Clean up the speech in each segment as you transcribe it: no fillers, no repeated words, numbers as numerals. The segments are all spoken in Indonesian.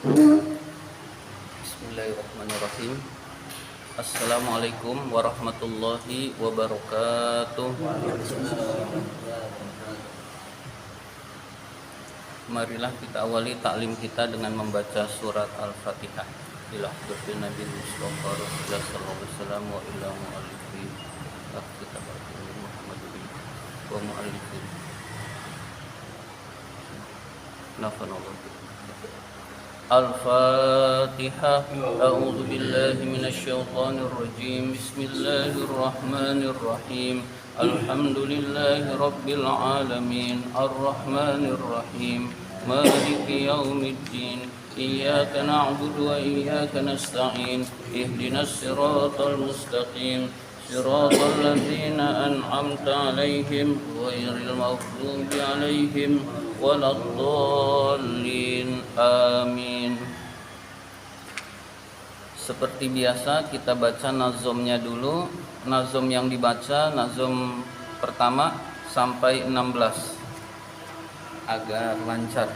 Bismillahirrahmanirrahim. Assalamualaikum warahmatullahi wabarakatuh. Marilah kita awali taklim kita dengan membaca surat Al-Fatihah. Ila hadratin Nabi Mustafa Rasulullah sallallahu alaihi wasallam wa ila mu'allifin kitab Muhammadin wa mu'allifin. Nafanallahu. Al-Fatihah. A'udzu billahi minasy syaithanir rajim. Bismillahirrahmanirrahim. Alhamdulillahi rabbil alamin. Arrahmanir rahim. Maliki yaumiddin. Iyyaka na'budu wa iyyaka nasta'in. Ihdinas siratal mustaqim. Siratal ladzina an'amta 'alaihim ghairil maghdubi 'alaihim waladdallin. Amin. Seperti biasa kita baca nazomnya dulu. Nazom yang dibaca nazom pertama sampai 16 agar lancar.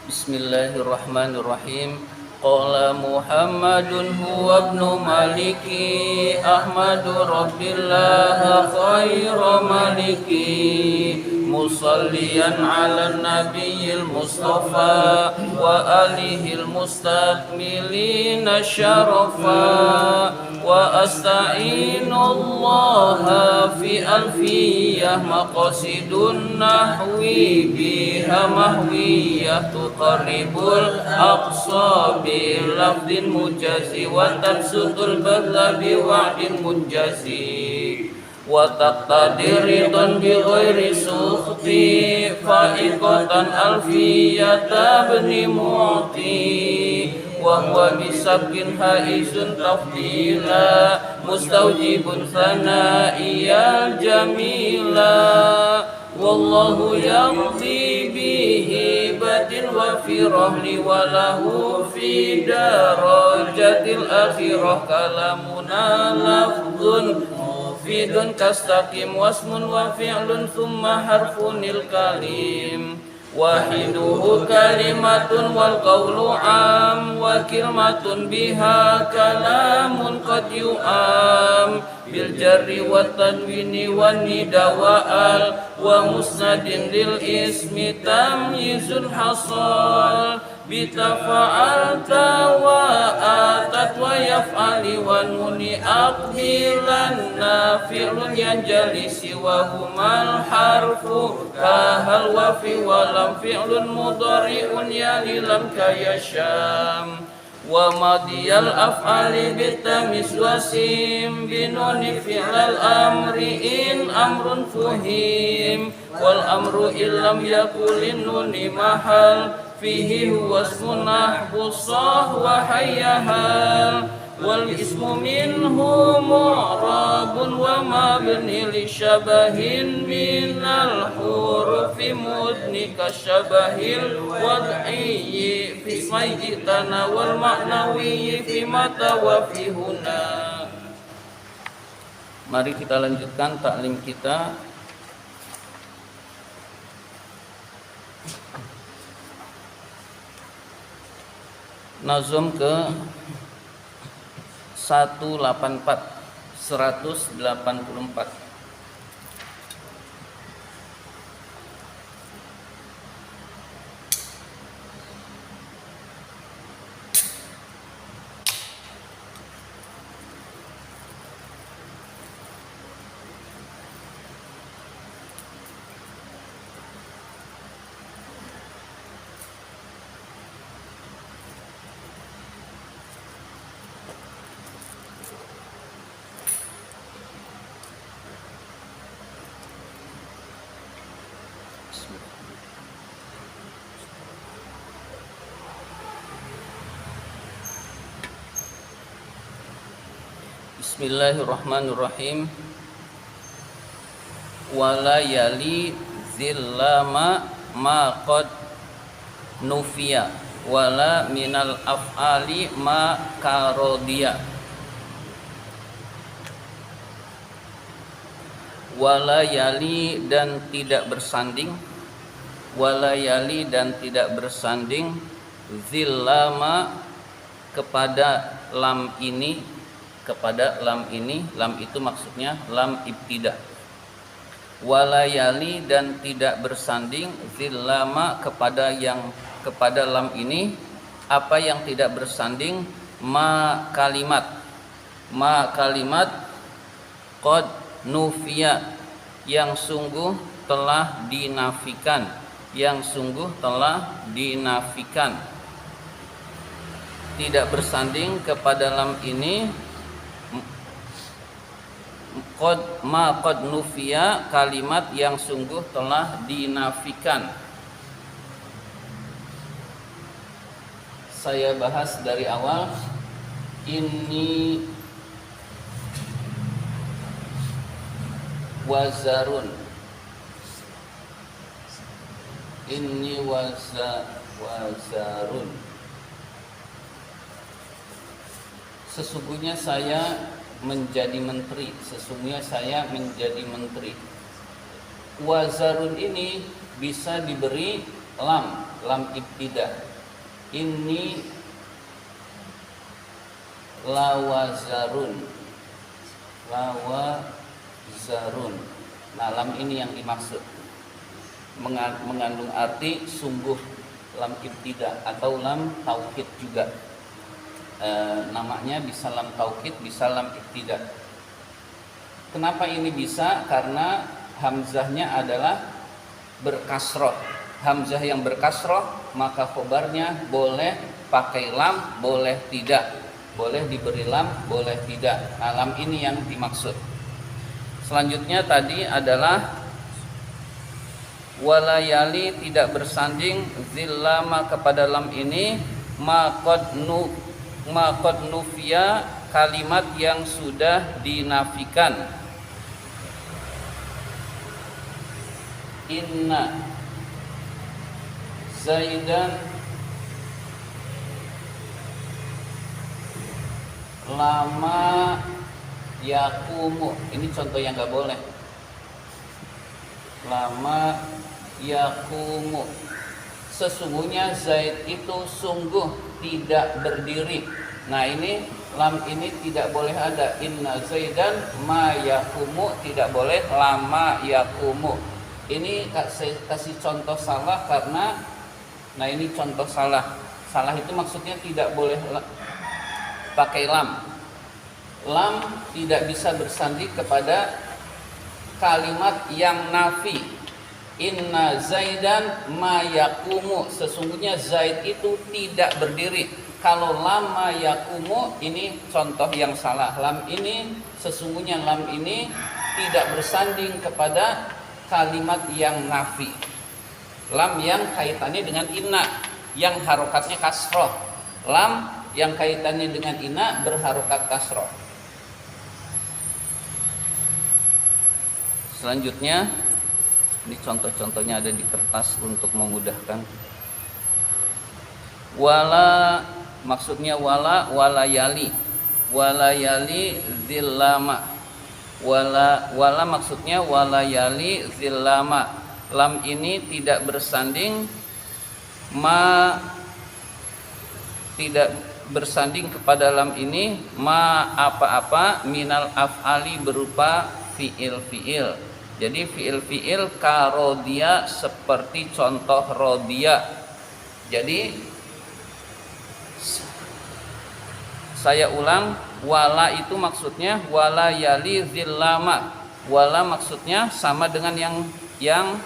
Bismillahirrahmanirrahim. Qala Muhammadun huwa ibnu Maliki Ahmadu Rabbillah khairu maliki musalliyan ala nabiyil mustafa wa alihil mustakmilina syarafa wa asta'inullaha fi alfiyah maqasidun nahwi biha mahwiyah tuqarribul aqsa bilafdin mujazi wa tabsutul badla biwa'din munjazi wa taqtadiridun bi ghairi sukhti fa'iqatan alfiyata bni mu'ti wa huwa bisabkin haizun tafdila mustawjibun sana'iyal jamila wallahu yaqdi bihi badin wa fi rahli wa lahu fi darajatil akhirah kalamuna lafdun mufidun kastaqim wasmun wa fi'lun thumma harfunil kalim wahiduhu kalimatun wal qawlu am wa kilmatun biha kalamun qad yu'am bil jarri wat tanwini wan nida wa al wa musnadin lil ismi tamyizun hasal bitafa'alta wa atat wa yaf'ali wa nuni aqbilan nafi'lun yanjali siwa humal harfu kahal wa fi wa lam fi'lun mudhari'un yali lam kayasham wa madiyal af'ali bitamis wasim binuni fi'lal amri in amrun fuhim wal amru illam yakulin nuni mahal fihi huwa ismun nahbusah wa hayyahal wal ismu minhu mu'rabun wa mabni li syabahin minal hurufi mudni kasyabahil wad'iyyi fi ismaijitana wal ma'nawiyyi fi mata wa fi huna. Mari kita lanjutkan taklim kita. Nazom ke 184. Bismillahirrahmanirrahim. Wala yali zillama ma qad nufiya wala minal af'ali ma karodiya. Wala yali dan tidak bersanding, wala yali dan tidak bersanding zillama kepada lam ini, lam itu maksudnya lam ibtida. Walayali dan tidak bersanding zillama kepada lam ini, apa yang tidak bersanding, ma kalimat qad nufiya yang sungguh telah dinafikan, tidak bersanding kepada lam ini qad nufiya, kalimat yang sungguh telah dinafikan. Saya bahas dari awal. Ini wazarun, wazarun. Sesungguhnya saya menjadi menteri. Wazarun ini bisa diberi lam ibtida. Ini lawazarun. Nah, lam ini yang dimaksud, mengandung arti sungguh, lam ibtida atau lam tauhid juga. Namanya bisa lam tauhid, bisa lam ibtida. Kenapa ini bisa? Karena hamzahnya adalah berkasroh. Hamzah yang berkasroh, maka khobarnya boleh pakai lam, boleh tidak. Boleh diberi lam, boleh tidak. Nah, lam ini yang dimaksud. Selanjutnya tadi adalah walayali, tidak bersanding zillama kepada lam ini, ma qad nufiya, kalimat yang sudah dinafikan. Inna Zaidan lama yakumu. Ini contoh yang gak boleh. Lama yakumu, sesungguhnya Zaid itu sungguh tidak berdiri. Nah, ini lam ini tidak boleh ada. Inna Zaidan ma yakumu, tidak boleh lama yakumu. Ini saya kasih contoh salah karena, nah ini contoh salah. Salah itu maksudnya tidak boleh pakai lam. Lam tidak bisa bersanding kepada kalimat yang nafi. Inna Zaidan ma yakumu, sesungguhnya Zaid itu tidak berdiri. Kalau lam ma yakumu, ini contoh yang salah. Lam ini, sesungguhnya lam ini tidak bersanding kepada kalimat yang nafi. Lam yang kaitannya dengan inna, yang harokatnya kasroh. Lam yang kaitannya dengan inna berharokat kasroh. Selanjutnya, ini contoh-contohnya ada di kertas untuk memudahkan. Wala, maksudnya walayali zillama. Wala maksudnya walayali zillama. Lam ini tidak bersanding, tidak bersanding kepada lam ini apa-apa minal af'ali berupa fi'il. Jadi fi'il karodia, seperti contoh rodia. Jadi saya ulang, wala itu maksudnya wala yali zillama. Wala maksudnya sama dengan yang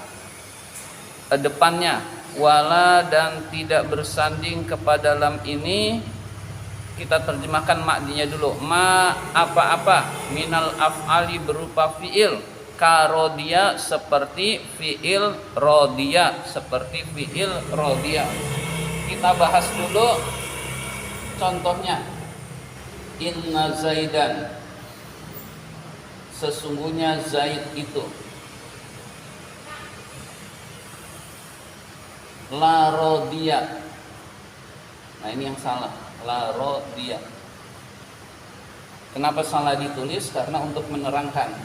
depannya. Wala dan tidak bersanding kepada lam ini, kita terjemahkan maknanya dulu. Ma apa-apa minal af'ali berupa fi'il, karodia seperti fi'il rodia, Kita bahas dulu contohnya. Inna Zaidan, sesungguhnya Zaid itu. La rodia. Nah, ini yang salah. La rodia. Kenapa salah ditulis? Karena untuk menerangkan.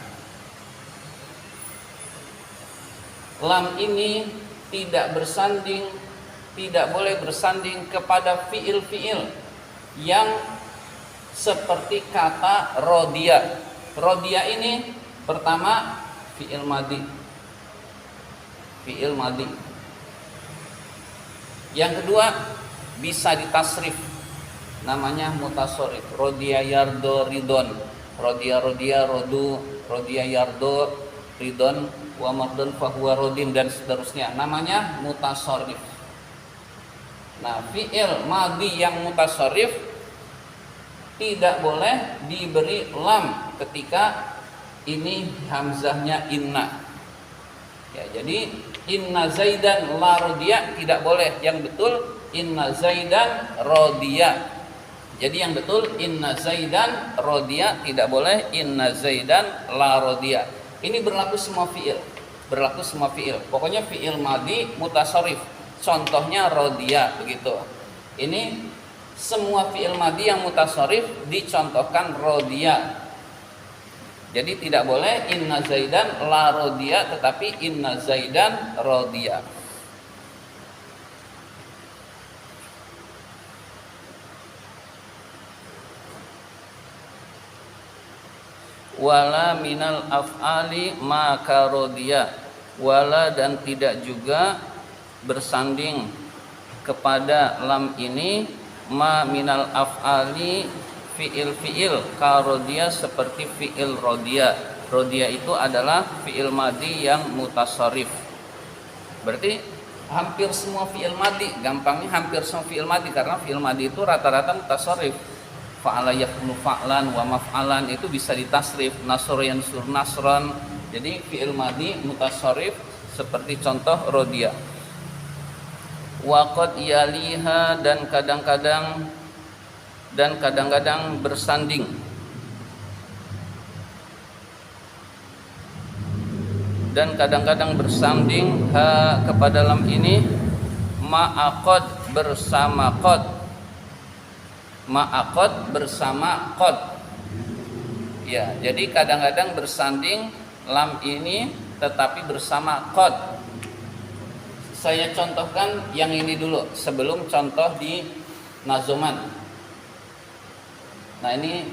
Lam ini tidak bersanding tidak boleh bersanding kepada fiil-fiil yang seperti kata rodia. Rodia ini pertama fiil madi. Fiil madi. Yang kedua bisa ditasrif, namanya mutasarrif. Rodia yardo ridon, rodia rodu, rodia yardo ridon wa mardun fahuwa rodin, dan seterusnya, namanya mutasarrif. Nah, fiil madi yang mutasarrif tidak boleh diberi lam ketika ini hamzahnya inna. Ya, jadi inna zaidan la rodiya tidak boleh. Yang betul inna zaidan rodiya. Jadi yang betul inna zaidan rodiya, tidak boleh inna zaidan la rodiya. Ini berlaku semua fiil. Berlaku semua fiil. Pokoknya fiil madi mutasarrif. Contohnya rodiya begitu. Ini semua fiil madi yang mutasarrif dicontohkan rodiya. Jadi tidak boleh inna zaidan la rodiya, tetapi inna zaidan rodiya. Wala minal af'ali maka rodiya. Wala, dan tidak juga bersanding kepada lam ini ma minal af'ali fiil-fiil karodia, seperti fiil rodia. Rodia itu adalah fiil madi yang mutasarrif. Berarti hampir semua fiil madi, gampangnya hampir semua fiil madi, karena fiil madi itu rata-rata mutasarrif. Fa'ala yakunu fa'lan wa maf'alan itu bisa ditasrif, nasr yansur nasran. Jadi fiil madi mutasarrif seperti contoh rodia. Wa qad yaliha, dan kadang-kadang bersanding. Dan kadang-kadang bersanding ha kepada lam ini ma'aqad bersama qad. Ma'aqad bersama qad. Ya, jadi kadang-kadang bersanding lam ini tetapi bersama qad. Saya contohkan yang ini dulu sebelum contoh di nazoman. Nah, ini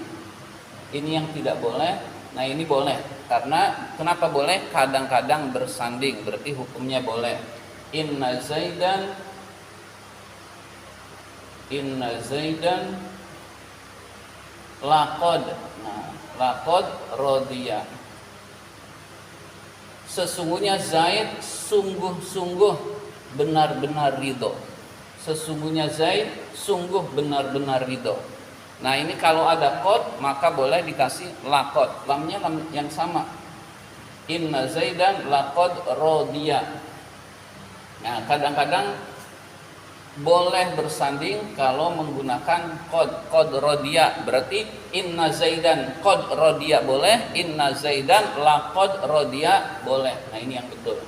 yang tidak boleh. Nah, ini boleh. Karena kenapa boleh? Kadang-kadang bersanding, berarti hukumnya boleh. Inna zaidan laqad. Nah, laqad rodiya. Sesungguhnya Zaid sungguh-sungguh benar-benar ridho. Sesungguhnya Zaid sungguh benar-benar ridho. Nah, ini kalau ada qad maka boleh dikasih laqad. Lamnya lam yang sama. Inna zaidan laqad rodiya. Nah, kadang-kadang boleh bersanding kalau menggunakan qad rodiya. Berarti inna zaidan qad rodiya boleh, inna zaidan laqad rodiya boleh. Nah, ini yang betul.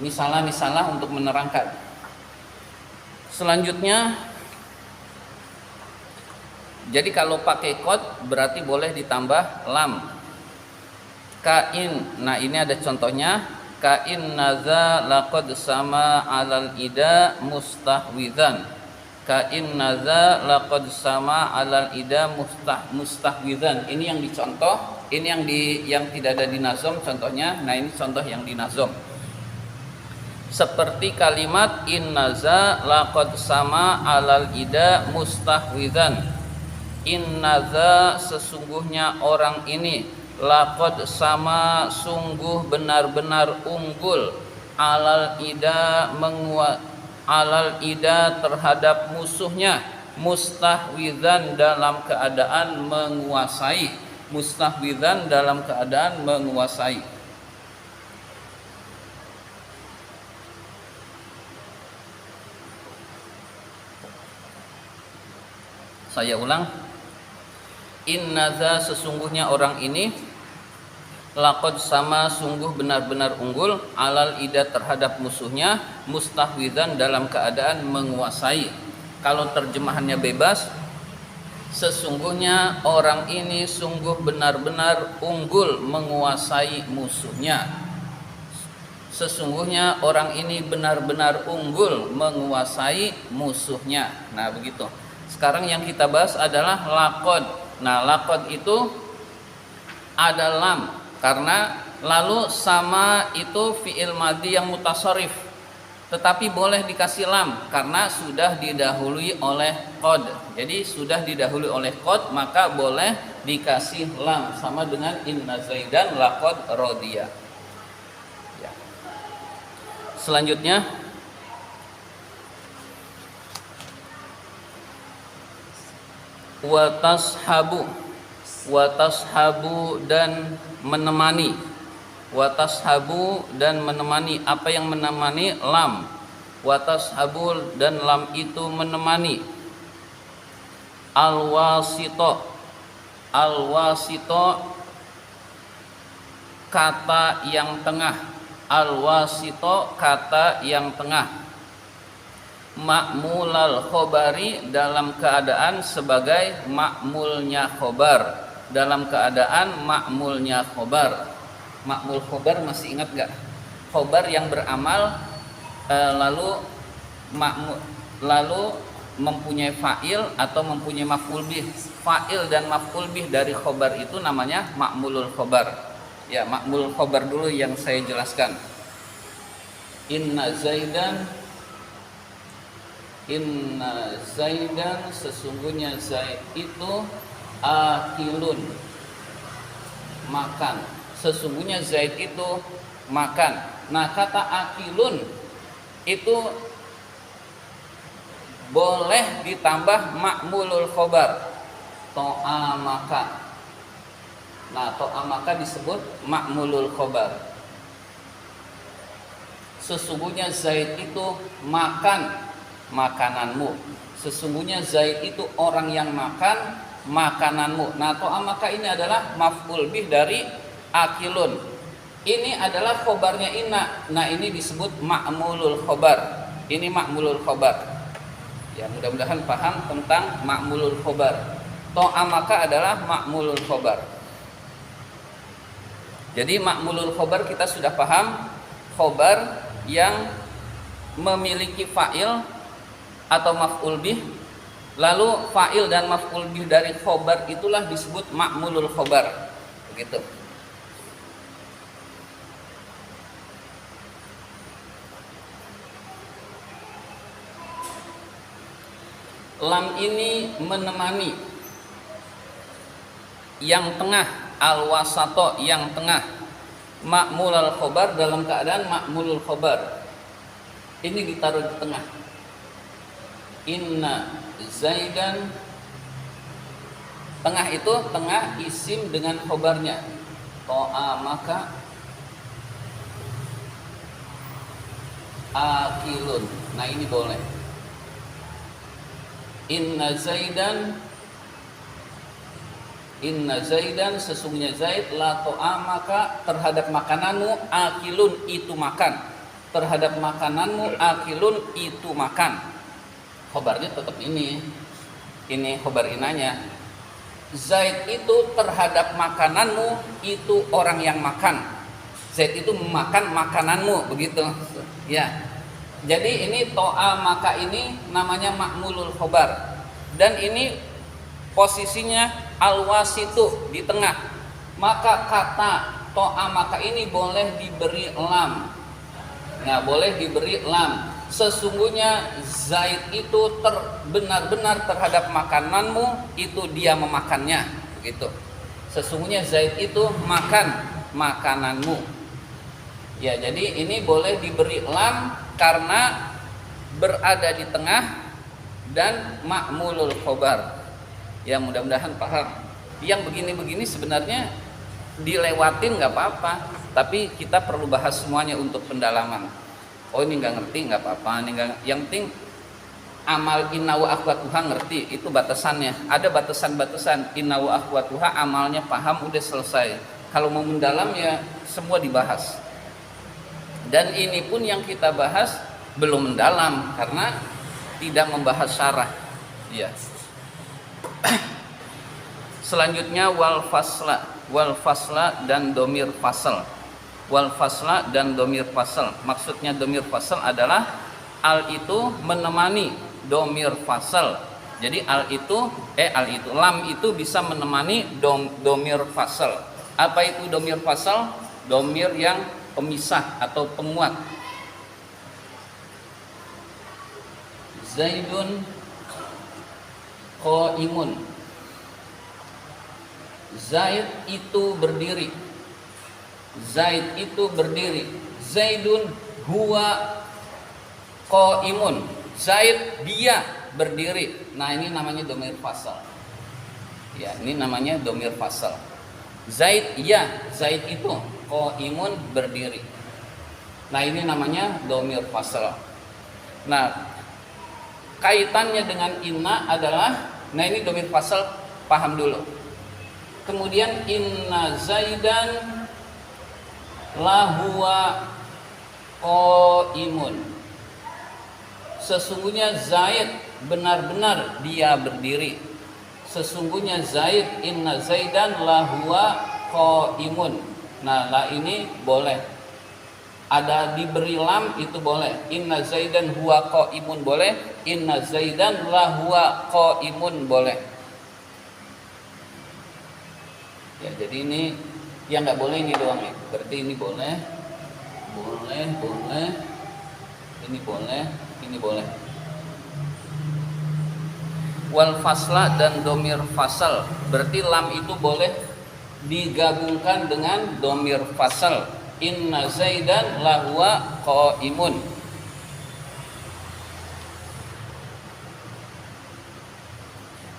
Misalnya untuk menerangkan. Selanjutnya, jadi kalau pakai qad berarti boleh ditambah lam. Kain. Nah, ini ada contohnya. Kain naza laqad sama alal ida mustahwidzan. Kain naza laqad sama alal ida mustahwidzan. Ini yang dicontoh, ini yang tidak ada di nazom contohnya. Nah, ini contoh yang di nazom. Seperti kalimat innaza laqad sama alal ida mustahwidzan. Innaza sesungguhnya orang ini, laqad sama sungguh benar-benar unggul, alal ida terhadap musuhnya, mustahwidzan dalam keadaan menguasai. Mustahwidzan dalam keadaan menguasai. Saya ulang. Innaza sesungguhnya orang ini, laqad sama sungguh benar-benar unggul, alal ida terhadap musuhnya, mustahwidzan dalam keadaan menguasai. Kalau terjemahannya bebas, sesungguhnya orang ini sungguh benar-benar unggul menguasai musuhnya. sesungguhnya orang ini benar-benar unggul menguasai musuhnya. Nah begitu. Sekarang yang kita bahas adalah laqad. Nah laqad itu ada lam, karena lalu sama itu fi'il madhi yang mutasharrif, tetapi boleh dikasih lam karena sudah didahului oleh qad. Jadi sudah didahului oleh qad, maka boleh dikasih lam, sama dengan inna zaidan laqad radiya. Ya. Selanjutnya watashabu, watashabu dan menemani, watashabu dan menemani. Apa yang menemani? Lam. Watashabu dan lam itu menemani. Al-wasito, al-wasito kata yang tengah. Al-wasito kata yang tengah. Ma'mulal khobari dalam keadaan sebagai ma'mulnya khobar, dalam keadaan ma'mulnya khobar. Ma'mul khobar masih ingat gak? Khobar yang beramal lalu mempunyai fa'il atau mempunyai maf'ul bih. Fa'il dan maf'ul bih dari khobar itu namanya ma'mulul khobar. Ya, ma'mul khobar dulu yang saya jelaskan. Inna zaidan sesungguhnya zaid itu akilun makan. Sesungguhnya zaid itu makan. Nah kata akilun itu boleh ditambah ma'mulul khobar, to'a maka. Nah to'a maka disebut ma'mulul khobar. Sesungguhnya zaid itu makan makananmu. Sesungguhnya zaid itu orang yang makan makananmu. Nah to'a maka ini adalah maf'ul bih dari akilun. Ini adalah khobarnya inna. Nah ini disebut ma'mulul khobar. Ini ma'mulul khobar. Ya mudah-mudahan paham tentang ma'mulul khobar. To'a maka adalah ma'mulul khobar. Jadi ma'mulul khobar kita sudah paham, khobar yang memiliki fa'il atau maf'ul bih, lalu fa'il dan maf'ul bih dari khobar itulah disebut ma'mulul khobar. Begitu. Lam ini menemani, yang tengah, al-wasato yang tengah, ma'mulul khobar dalam keadaan ma'mulul khobar. Ini ditaruh di tengah. Inna zaidan, tengah itu tengah isim dengan khobarnya. To'a maka akilun. Nah ini boleh. Inna zaidan sesungguhnya zaid la to'a maka terhadap makananmu akilun itu makan. Terhadap makananmu akilun itu makan. Khobarnya tetap ini khobar inanya. Zaid itu terhadap makananmu itu orang yang makan. Zaid itu memakan makananmu, begitu. Ya. Jadi ini to'a maka ini namanya ma'mulul khobar. Dan ini posisinya al-wasitu di tengah. Maka kata to'a maka ini boleh diberi lam. Nah, boleh diberi lam. Sesungguhnya zaid itu benar-benar terhadap makananmu itu dia memakannya, begitu. Sesungguhnya zaid itu makan makananmu. Ya, jadi ini boleh diberi lam karena berada di tengah dan ma'mulul khobar. Ya, mudah-mudahan paham. Yang begini-begini sebenarnya dilewatin nggak apa-apa, tapi kita perlu bahas semuanya untuk pendalaman. Oh ini nggak ngerti nggak apa-apa, ini nggak. Yang penting amal inna wa akhwatuha ngerti, itu batasannya. Ada batasan-batasan. Inna wa akhwatuha amalnya paham udah selesai. Kalau mau mendalam ya semua dibahas. Dan ini pun yang kita bahas belum mendalam karena tidak membahas syarah. Ya. Selanjutnya wal fasla dan domir fasal. wal fasla dan domir fasal. Maksudnya domir fasal adalah al itu menemani domir fasal. Jadi lam itu bisa menemani domir fasal. Apa itu domir fasal? Domir yang pemisah atau penguat. Zaidun qaimun. Zaid itu berdiri. Zaid itu berdiri. Zaidun huwa qaimun. Zaid dia berdiri. Nah, ini namanya domir fasal. Ya, ini namanya domir fasal. Zaid ya, Zaid itu qaimun berdiri. Nah, ini namanya domir fasal. Nah, kaitannya dengan inna adalah, nah ini domir fasal, paham dulu. Kemudian inna Zaidan lahuwa qaimun. Sesungguhnya Zaid benar-benar dia berdiri. Sesungguhnya Zaid, inna Zaidan lahuwa qaimun. Nah, la ini boleh. Ada diberi lam itu boleh. Inna Zaidan huwa qaimun boleh. Inna Zaidan lahuwa qaimun boleh. Ya, jadi ini yang nggak boleh ini doang nih. Berarti ini boleh, ini boleh, ini boleh. Wal fasla dan domir fasal. Berarti lam itu boleh digabungkan dengan domir fasal. Inna Zaidan lahuwa qaimun.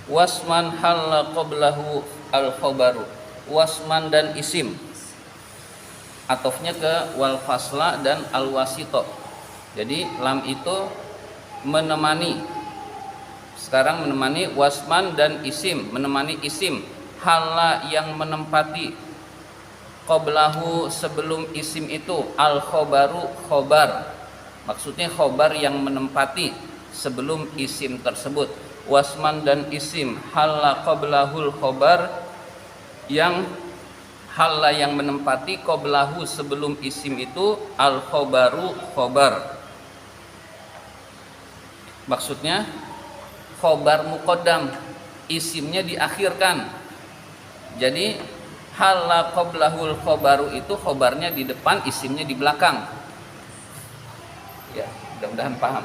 Wasman halla qablahu al-khabaru. Wasman dan isim. Atofnya ke wal fasla dan al-wasito. Jadi lam itu menemani. Sekarang menemani wasman dan isim, menemani isim. Halla yang menempati qablahu sebelum isim itu, al khobaru khobar. Maksudnya khobar yang menempati sebelum isim tersebut. Wasman dan isim halla qablahul khobar, yang halla yang menempati qablahu sebelum isim itu, al khobaru khobar. Maksudnya khobar muqaddam, isimnya diakhirkan. Jadi halla qablahul khobaru itu khobarnya di depan, isimnya di belakang. Ya, mudah-mudahan paham.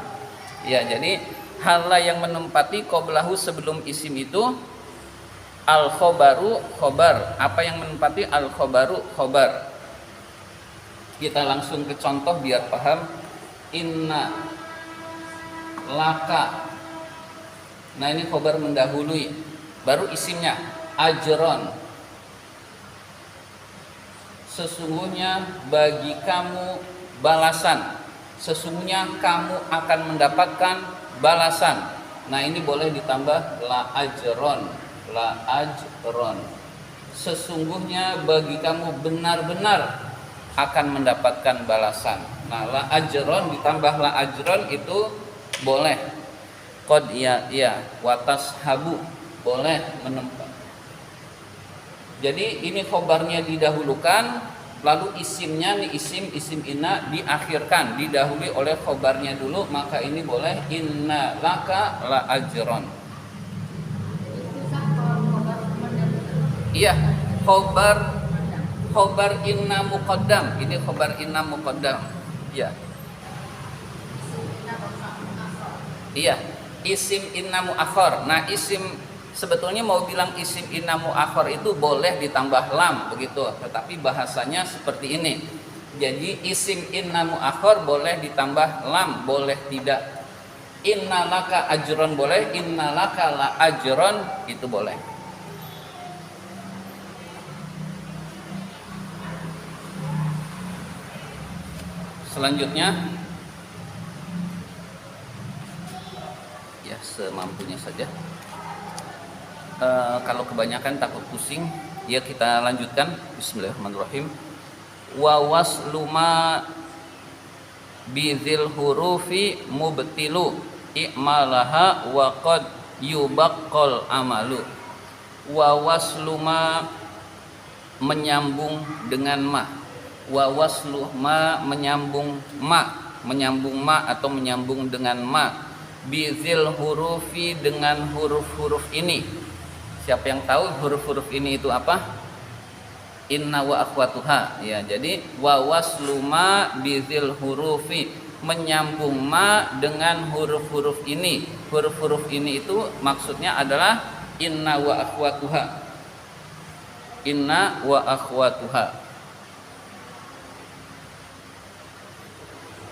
Ya, jadi halla yang menempati qablahu sebelum isim itu, al khobaru khobar. Apa yang menempati al khobaru khobar? Kita langsung ke contoh biar paham. Inna laka. Nah, ini khobar mendahului, baru isimnya ajron. Sesungguhnya bagi kamu balasan. Sesungguhnya kamu akan mendapatkan balasan. Nah, ini boleh ditambah la ajron. La ajron. Sesungguhnya bagi kamu benar-benar akan mendapatkan balasan. Nah, la ajron ditambah la ajron itu boleh. Qad ya watas habu boleh menempat. Jadi ini khobarnya didahulukan, lalu isimnya nih isim inna diakhirkan, didahului oleh khobarnya dulu, maka ini boleh inna laka la ajron. Iya, khobar inna muqaddam. Ini khobar inna muqaddam. Iya. Iya, isim inna muakhar. Nah, isim sebetulnya mau bilang isim inna muakhar itu boleh ditambah lam begitu, tetapi bahasanya seperti ini. Jadi isim inna muakhar boleh ditambah lam, boleh tidak. Inna laka ajron boleh, inna laka la ajron itu boleh. Selanjutnya ya semampunya saja. Kalau kebanyakan takut pusing, ya kita lanjutkan. Bismillahirrahmanirrahim. Wa wasluma bidzil hurufi mubtilu i'malaha wa qad yubaqqal amalu. Wa wasluma menyambung dengan ma. Wa waslu ma menyambung ma atau menyambung dengan ma, bizil hurufi dengan huruf-huruf ini. Siapa yang tahu huruf-huruf ini itu apa? Inna wa akhwatuha. Ya, jadi wa waslu ma bizil hurufi, menyambung ma dengan huruf-huruf ini. Huruf-huruf ini itu maksudnya adalah inna wa akhwatuha. Inna wa akhwatuha.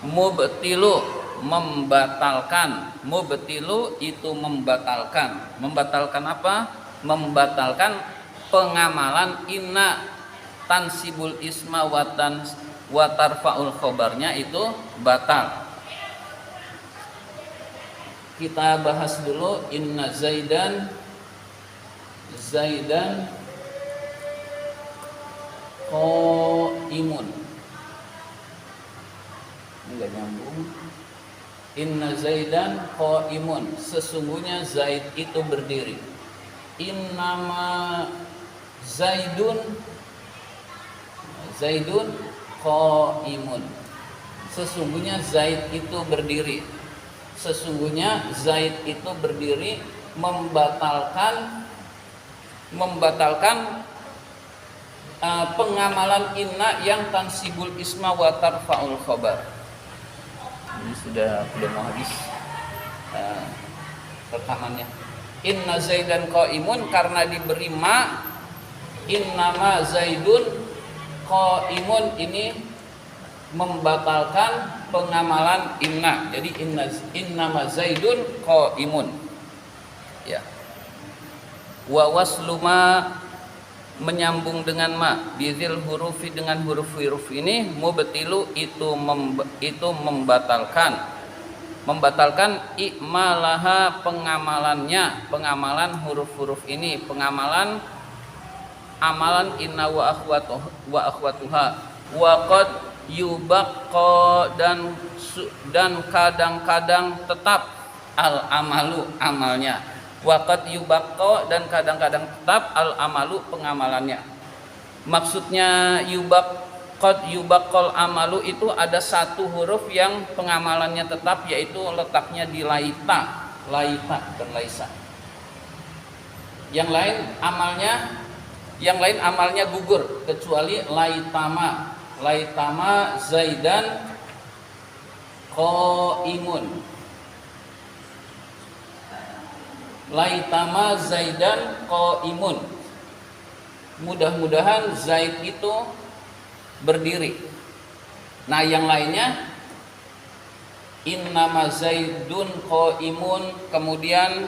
Mubtilu membatalkan. Mubtilu itu membatalkan. Membatalkan apa? Membatalkan pengamalan inna tansibul isma wa tarfa'ul khobarnya itu batal. Kita bahas dulu inna Zaidan qaimun. Enggak nyambung. Inna Zaidan qaimun, sesungguhnya Zaid itu berdiri. Innama Zaidun qaimun, sesungguhnya Zaid itu berdiri. Sesungguhnya Zaid itu berdiri membatalkan pengamalan inna yang tansibul isma wa tarfa'ul khobar. Ini sudah mau habis rekamannya. Inna Zaidan qaimun, karena diberi ma, innama Zaidun qaimun ini membatalkan pengamalan inna. Jadi innama Zaidun qaimun. Ya. Wa wasluma menyambung dengan ma bizil hurufi dengan huruf-huruf ini, mubtilu itu membatalkan ikmalaha pengamalan huruf-huruf ini, amalan inna wa akhwatuha wa qad yubaqqa dan kadang-kadang tetap al amalu amalnya, waqad yubaqqa dan kadang-kadang tetap al amalu pengamalannya. Maksudnya qad yubaqqal amalu itu ada satu huruf yang pengamalannya tetap, yaitu letaknya di laita dan laisa. Yang lain amalnya gugur kecuali laitama Zaidan qaimun. Laitama Zaidan qaimun, mudah-mudahan Zaid itu berdiri. Nah, yang lainnya innama Zaidun qaimun, kemudian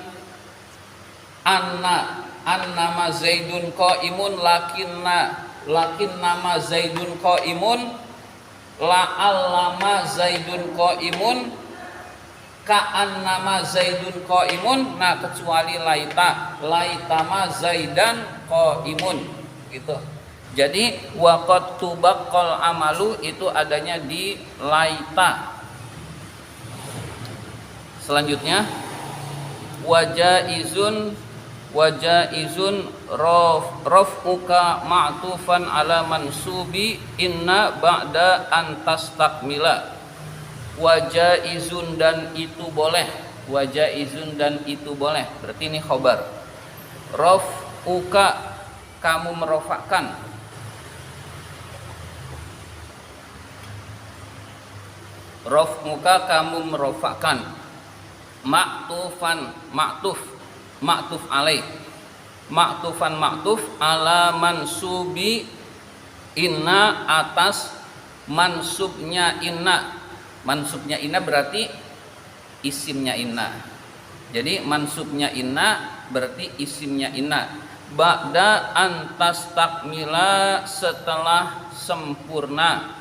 annama Zaidun qaimun, lakinnama Zaidun qaimun, la'allama Zaidun qaimun, ka'annama Zaidun qaimun. Nah, kecuali laitama Zaidan qaimun gitu. Jadi waqad tubaqqal amalu itu adanya di laita. Selanjutnya wajaizun raf'uka ma'tufan ala mansubi inna ba'da an tastakmila. Wajaizun dan itu boleh, berarti ini khobar. Raf'uka kamu merofakkan, ma'tuf alaih, ma'tuf ala mansubi inna atas mansubnya inna. Mansubnya inna berarti isimnya inna. Jadi mansubnya inna berarti isimnya inna. Ba'da antas takmila, setelah sempurna.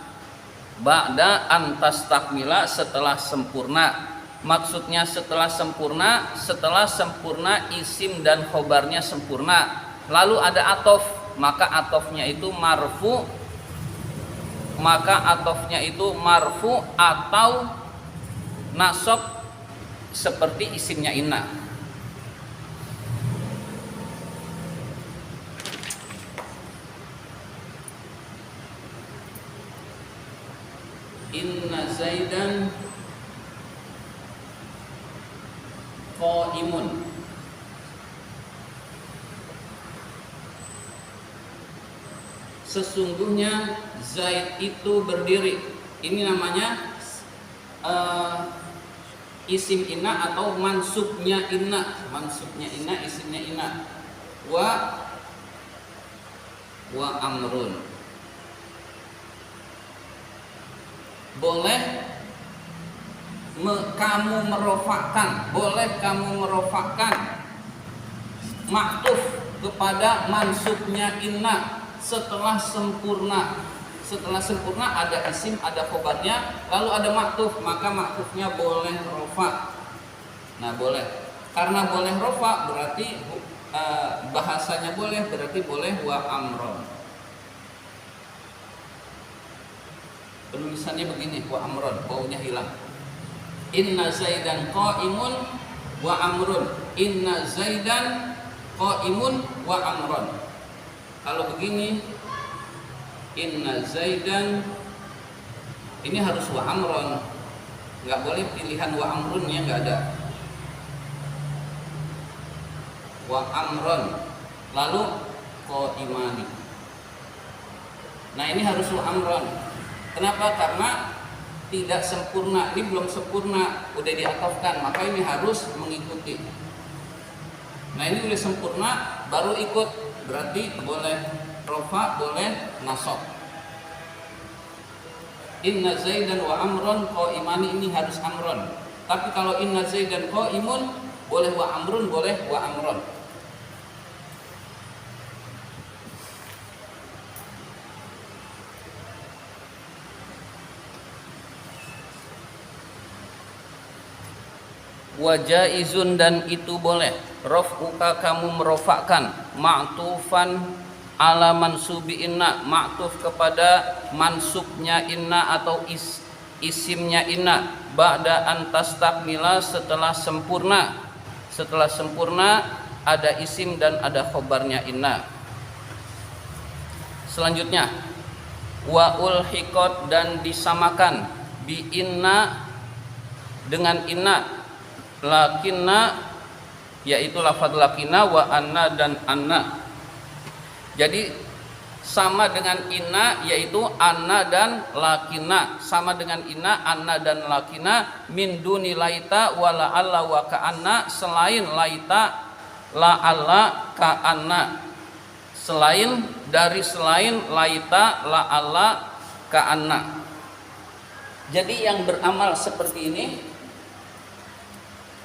Maksudnya setelah sempurna isim dan khobarnya sempurna. Lalu ada atof, maka atofnya itu marfu atau nasab seperti isimnya inna. Zaidan qaimun. Sesungguhnya Zaid itu berdiri. Ini namanya isim inna atau mansubnya inna. Mansubnya inna, isimnya inna. Wa amrun. Boleh kamu merofakkan, boleh kamu merofakkan maktuf kepada mansubnya inna setelah sempurna. Setelah sempurna ada isim, ada khobarnya, lalu ada maktuf, maka maktufnya boleh rofa. Nah, boleh. Karena boleh rofa berarti bahasanya boleh, berarti boleh wa amron. Penulisannya begini, wa amron, baunya hilang. Inna Zaidan qaimun wa amrun. Inna Zaidan qaimun wa amron. Kalau begini, Inna Zaidan, ini harus wa amron, nggak boleh pilihan wa amrunnya, nggak ada. Wa amron, lalu qaimani. Nah, ini harus wa amron. Kenapa? Karena tidak sempurna, ini belum sempurna, udah diatofkan, maka ini harus mengikuti. Nah, ini udah sempurna, baru ikut, berarti boleh rofa, boleh nasab. Inna Zaidan wa amron qaimani, ini harus amron. Tapi kalau inna Zaidan qaimun, boleh wa amrun, boleh wa amron. Wa jaizun, dan itu boleh raf'uka, kamu merofakkan ma'tufan ala mansubi inna, ma'tuf kepada mansubnya inna atau isimnya inna, ba'da an tastakmila, setelah sempurna. Setelah sempurna ada isim dan ada khobarnya inna. Selanjutnya wa ulhiqat, dan disamakan bi inna dengan inna, lakinna, yaitu lafadz lakinna, wa anna, dan anna. Jadi sama dengan inna, yaitu anna dan lakinna. Sama dengan inna, anna, dan lakinna. Min duni laita wa la'alla wa ka'anna, selain laita, la'alla, ka'anna. Selain laita, la'alla, ka'anna. Jadi yang beramal seperti ini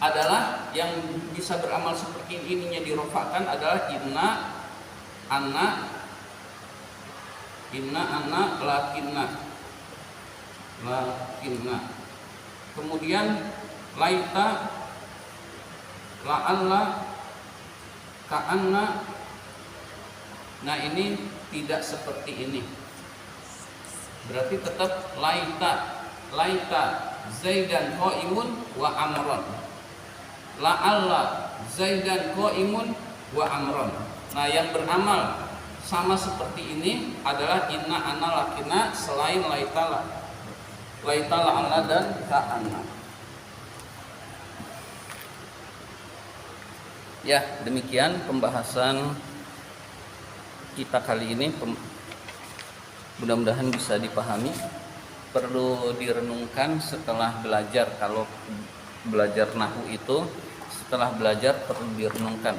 adalah, yang bisa beramal seperti ininya dirofakkan adalah inna, anna, lakinna. Kemudian laita, la'alla, ka'anna. Nah, ini tidak seperti ini. Berarti tetap laita Zaidan qaimun wa amron. La'alla Zaidan qaimun wa amron. Nah, yang beramal sama seperti ini adalah inna, anna, lakinna, selain laita, la'alla, dan ka'anna. Ya, demikian pembahasan kita kali ini. Mudah-mudahan bisa dipahami. Perlu direnungkan setelah belajar. Kalau belajar nahwu itu, setelah belajar perlu direnungkan.